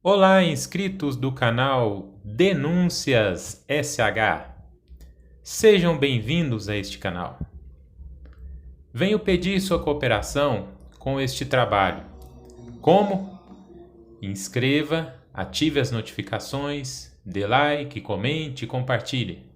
Olá, inscritos do canal Denúncias SH. Sejam bem-vindos a este canal. Venho pedir sua cooperação com este trabalho. Como? Inscreva, ative as notificações, dê like, comente e compartilhe.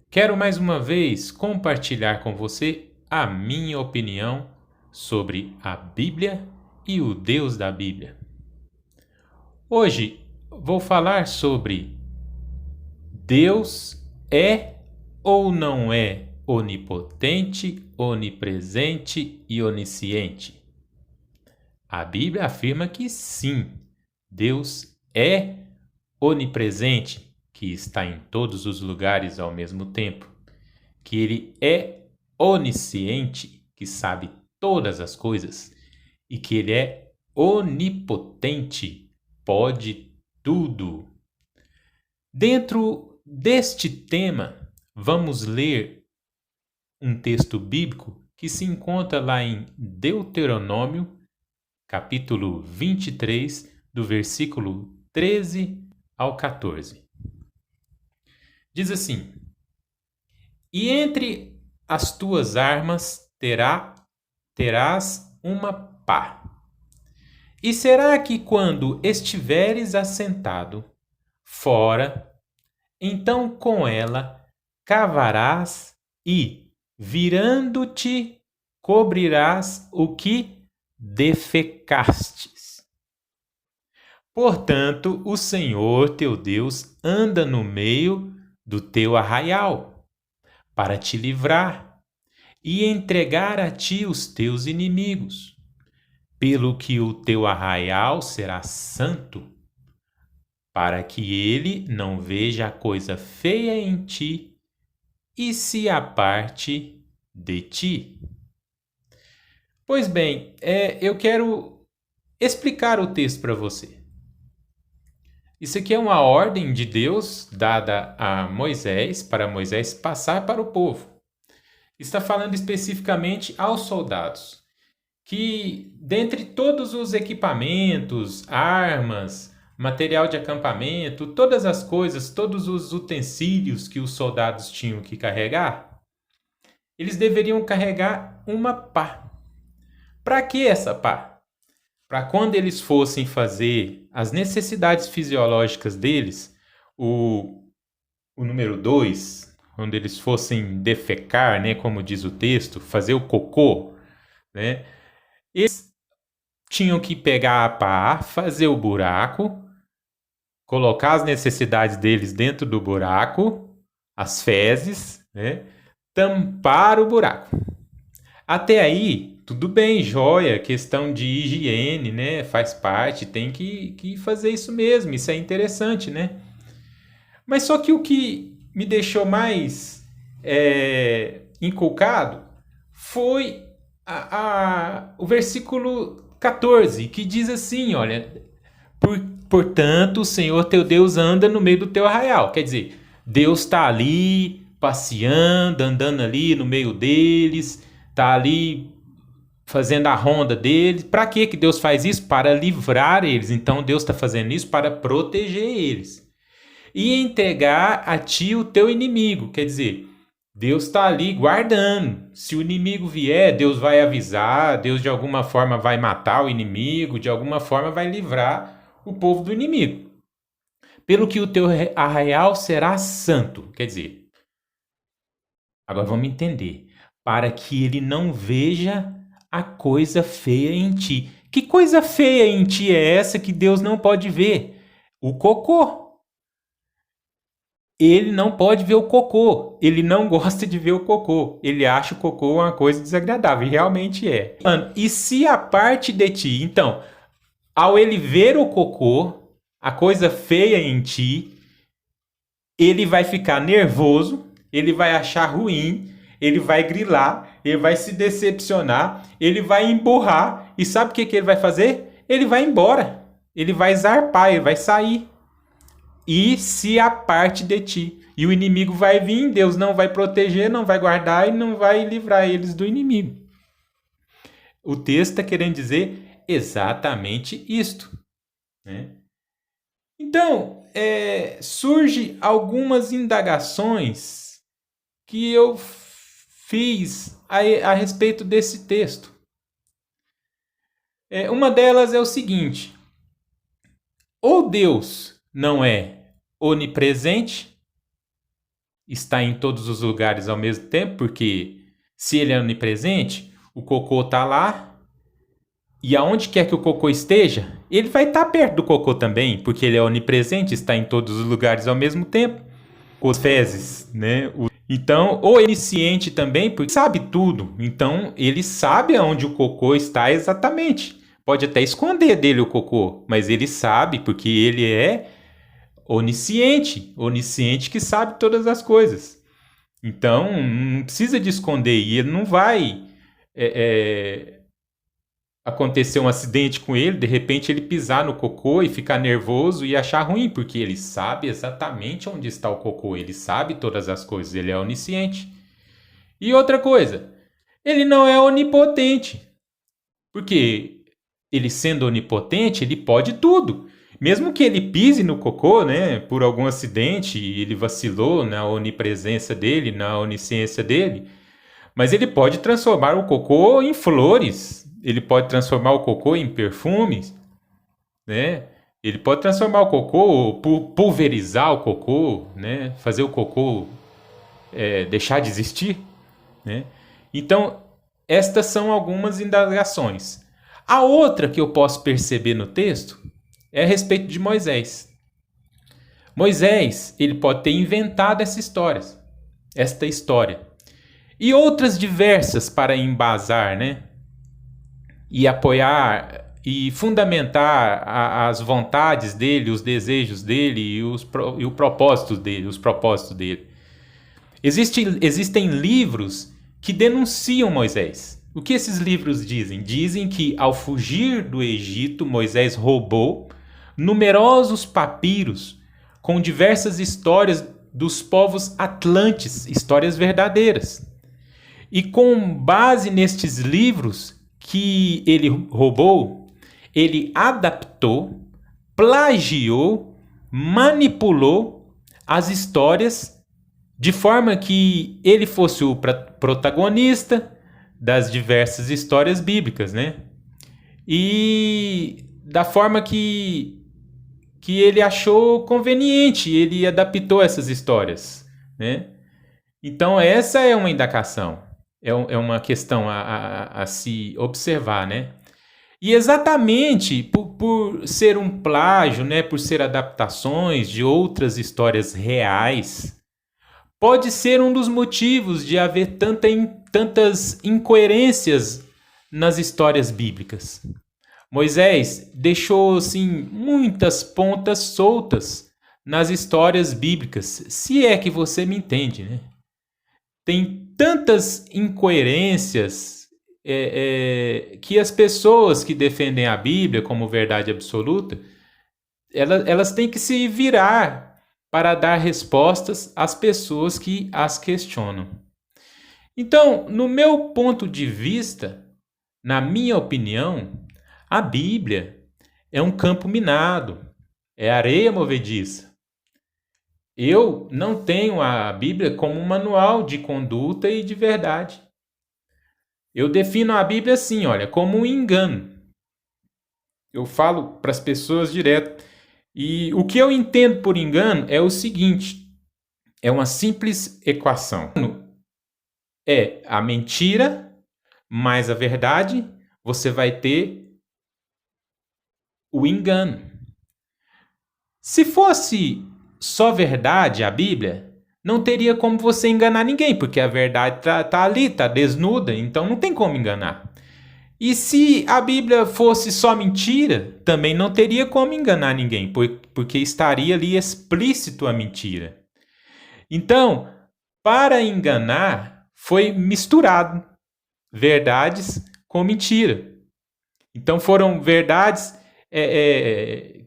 Quero mais uma vez compartilhar com você a minha opinião sobre a Bíblia e o Deus da Bíblia. Hoje vou falar sobre Deus é ou não é onipotente, onipresente e onisciente? A Bíblia afirma que sim, Deus é onipresente, que está em todos os lugares ao mesmo tempo, que Ele é onisciente, que sabe todas as coisas, e que Ele é onipotente, pode tudo. Dentro deste tema, vamos ler um texto bíblico que se encontra lá em Deuteronômio, capítulo 23, do versículo 13 ao 14. Diz assim: E entre as tuas armas terás uma pá. E será que quando estiveres assentado fora, então com ela cavarás e, virando-te, cobrirás o que defecastes. Portanto, o Senhor teu Deus anda no meio do teu arraial, para te livrar e entregar a ti os teus inimigos, pelo que o teu arraial será santo, para que ele não veja a coisa feia em ti e se aparte de ti. Pois bem, eu quero explicar o texto para você. Isso aqui é uma ordem de Deus dada a Moisés, para Moisés passar para o povo. Está falando especificamente aos soldados, que dentre todos os equipamentos, armas, material de acampamento, todas as coisas, todos os utensílios que os soldados tinham que carregar, eles deveriam carregar uma pá. Para que essa pá? Para quando eles fossem fazer as necessidades fisiológicas deles, o número 2, quando eles fossem defecar, né, como diz o texto, fazer o cocô, né, eles tinham que pegar a pá, fazer o buraco, colocar as necessidades deles dentro do buraco, as fezes, né, tampar o buraco. Até aí, tudo bem, joia, questão de higiene, né? Faz parte, tem que fazer isso mesmo, isso é interessante, né? Mas só que o que me deixou mais inculcado foi o versículo 14, que diz assim, olha, portanto, o Senhor teu Deus anda no meio do teu arraial. Quer dizer, Deus está ali passeando, andando ali no meio deles, está ali fazendo a ronda deles. Para que Deus faz isso? Para livrar eles. Então Deus está fazendo isso para proteger eles. E entregar a ti o teu inimigo. Quer dizer, Deus está ali guardando. Se o inimigo vier, Deus vai avisar, Deus de alguma forma vai matar o inimigo, de alguma forma vai livrar o povo do inimigo. Pelo que o teu arraial será santo. Quer dizer, agora vamos entender. Para que ele não veja a coisa feia em ti. Que coisa feia em ti é essa que Deus não pode ver? O cocô. Ele não pode ver o cocô. Ele não gosta de ver o cocô. Ele acha o cocô uma coisa desagradável. E realmente é. E se a parte de ti? Então, ao ele ver o cocô, a coisa feia em ti, ele vai ficar nervoso, ele vai achar ruim, ele vai grilar, ele vai se decepcionar, ele vai emburrar. E sabe o que ele vai fazer? Ele vai embora. Ele vai zarpar, ele vai sair. E se aparte de ti. E o inimigo vai vir, Deus não vai proteger, não vai guardar e não vai livrar eles do inimigo. O texto está querendo dizer exatamente isto. né? Então, surge algumas indagações que eu fiz a respeito desse texto. Uma delas é o seguinte: ou Deus não é onipresente, está em todos os lugares ao mesmo tempo, porque se ele é onipresente, o cocô está lá, e aonde quer que o cocô esteja, ele vai estar perto do cocô também, porque ele é onipresente, está em todos os lugares ao mesmo tempo. Os fezes, né? Então, ou onisciente também, porque sabe tudo. Então, ele sabe aonde o cocô está exatamente. Pode até esconder dele o cocô, mas ele sabe, porque ele é onisciente. Onisciente que sabe todas as coisas. Então, não precisa de esconder. E ele não vai acontecer um acidente com ele, de repente ele pisar no cocô e ficar nervoso e achar ruim, porque ele sabe exatamente onde está o cocô, ele sabe todas as coisas, ele é onisciente. E outra coisa, ele não é onipotente, porque ele sendo onipotente, ele pode tudo. Mesmo que ele pise no cocô, né, por algum acidente, ele vacilou na onipresença dele, na onisciência dele, mas ele pode transformar o cocô em flores, ele pode transformar o cocô em perfumes, né? Ele pode transformar o cocô, pulverizar o cocô, né? Fazer o cocô deixar de existir, né? Então, estas são algumas indagações. A outra que eu posso perceber no texto é a respeito de Moisés. Moisés, ele pode ter inventado esta história. E outras diversas para embasar, né? E apoiar e fundamentar as vontades dele, os desejos dele e os propósitos dele. Existem livros que denunciam Moisés. O que esses livros dizem? Dizem que ao fugir do Egito, Moisés roubou numerosos papiros com diversas histórias dos povos atlantes, histórias verdadeiras. E com base nestes livros que ele roubou, ele adaptou, plagiou, manipulou as histórias de forma que ele fosse o protagonista das diversas histórias bíblicas, né? E da forma que ele achou conveniente, ele adaptou essas histórias, né? Então essa é uma indagação. É uma questão a se observar, né? E exatamente por ser um plágio, né? Por ser adaptações de outras histórias reais, pode ser um dos motivos de haver tantas incoerências nas histórias bíblicas. Moisés deixou, assim, muitas pontas soltas nas histórias bíblicas, se é que você me entende, né? Tem tantas incoerências que as pessoas que defendem a Bíblia como verdade absoluta, elas têm que se virar para dar respostas às pessoas que as questionam. Então, no meu ponto de vista, na minha opinião, a Bíblia é um campo minado, é areia movediça. Eu não tenho a Bíblia como um manual de conduta e de verdade. Eu defino a Bíblia assim, olha, como um engano. Eu falo para as pessoas direto. E o que eu entendo por engano é o seguinte: é uma simples equação. É a mentira mais a verdade, você vai ter o engano. Se fosse só verdade a Bíblia, não teria como você enganar ninguém, porque a verdade tá ali, tá desnuda, então não tem como enganar. E se a Bíblia fosse só mentira, também não teria como enganar ninguém, porque estaria ali explícito a mentira. Então, para enganar, foi misturado verdades com mentira. Então foram verdades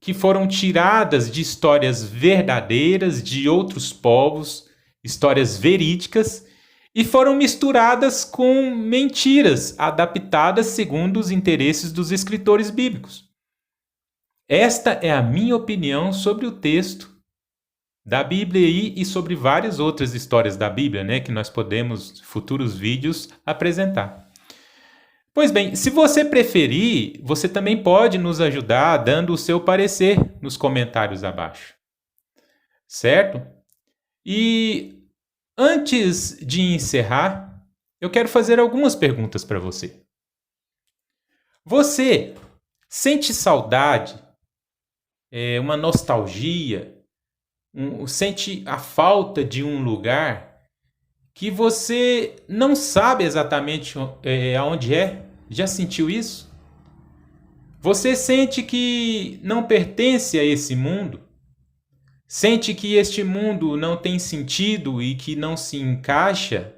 que foram tiradas de histórias verdadeiras de outros povos, histórias verídicas, e foram misturadas com mentiras adaptadas segundo os interesses dos escritores bíblicos. Esta é a minha opinião sobre o texto da Bíblia e sobre várias outras histórias da Bíblia, né, que nós podemos, em futuros vídeos, apresentar. Pois bem, se você preferir, você também pode nos ajudar dando o seu parecer nos comentários abaixo. Certo? E antes de encerrar, eu quero fazer algumas perguntas para você. Você sente saudade, uma nostalgia, sente a falta de um lugar que você não sabe exatamente aonde é? Já sentiu isso? Você sente que não pertence a esse mundo? Sente que este mundo não tem sentido e que não se encaixa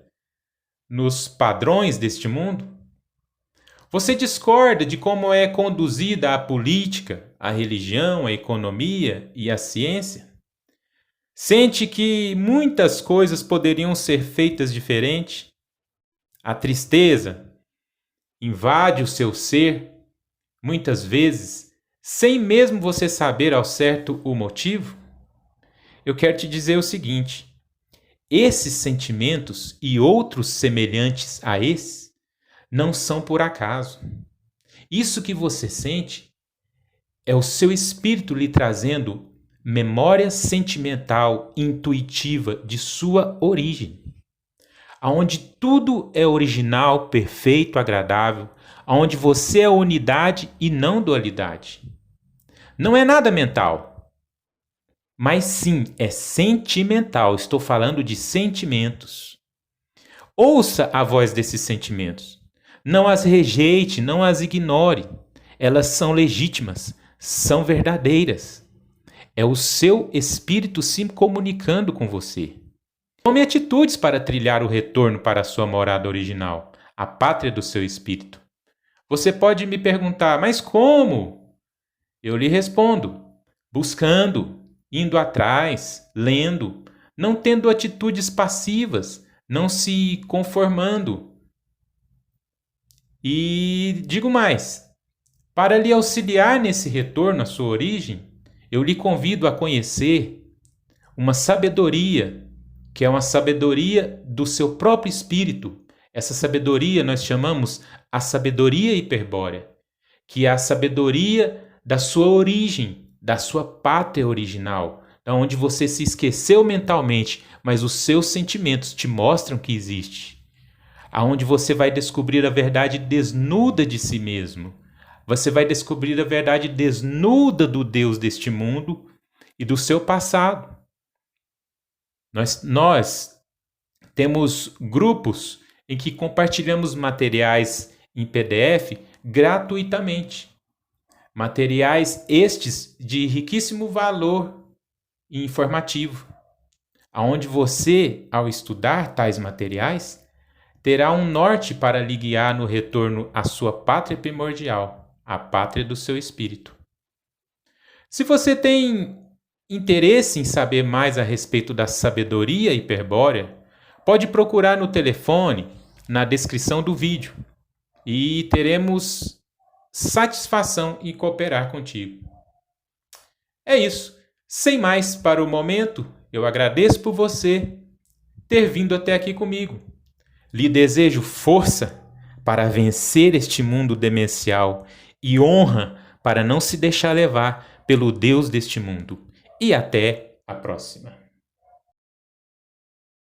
nos padrões deste mundo? Você discorda de como é conduzida a política, a religião, a economia e a ciência? Sente que muitas coisas poderiam ser feitas diferente? A tristeza invade o seu ser, muitas vezes, sem mesmo você saber ao certo o motivo? Eu quero te dizer o seguinte: esses sentimentos e outros semelhantes a esses não são por acaso. Isso que você sente é o seu espírito lhe trazendo memória sentimental intuitiva de sua origem, aonde tudo é original, perfeito, agradável, aonde você é unidade e não dualidade. Não é nada mental, mas sim é sentimental. Estou falando de sentimentos. Ouça a voz desses sentimentos. Não as rejeite, não as ignore. Elas são legítimas, são verdadeiras. É o seu espírito se comunicando com você. Tome atitudes para trilhar o retorno para a sua morada original, a pátria do seu espírito. Você pode me perguntar, mas como? Eu lhe respondo, buscando, indo atrás, lendo, não tendo atitudes passivas, não se conformando. E digo mais, para lhe auxiliar nesse retorno à sua origem, eu lhe convido a conhecer uma sabedoria, que é uma sabedoria do seu próprio espírito. Essa sabedoria nós chamamos a sabedoria hiperbórea, que é a sabedoria da sua origem, da sua pátria original, da onde você se esqueceu mentalmente, mas os seus sentimentos te mostram que existe. Aonde você vai descobrir a verdade desnuda de si mesmo. Você vai descobrir a verdade desnuda do Deus deste mundo e do seu passado. Nós temos grupos em que compartilhamos materiais em PDF gratuitamente. Materiais estes de riquíssimo valor informativo, aonde você, ao estudar tais materiais, terá um norte para lhe guiar no retorno à sua pátria primordial, a pátria do seu espírito. Se você tem interesse em saber mais a respeito da sabedoria hiperbórea, pode procurar no telefone, na descrição do vídeo, e teremos satisfação em cooperar contigo. É isso. Sem mais para o momento, eu agradeço por você ter vindo até aqui comigo. Lhe desejo força para vencer este mundo demencial e honra para não se deixar levar pelo Deus deste mundo. E até a próxima.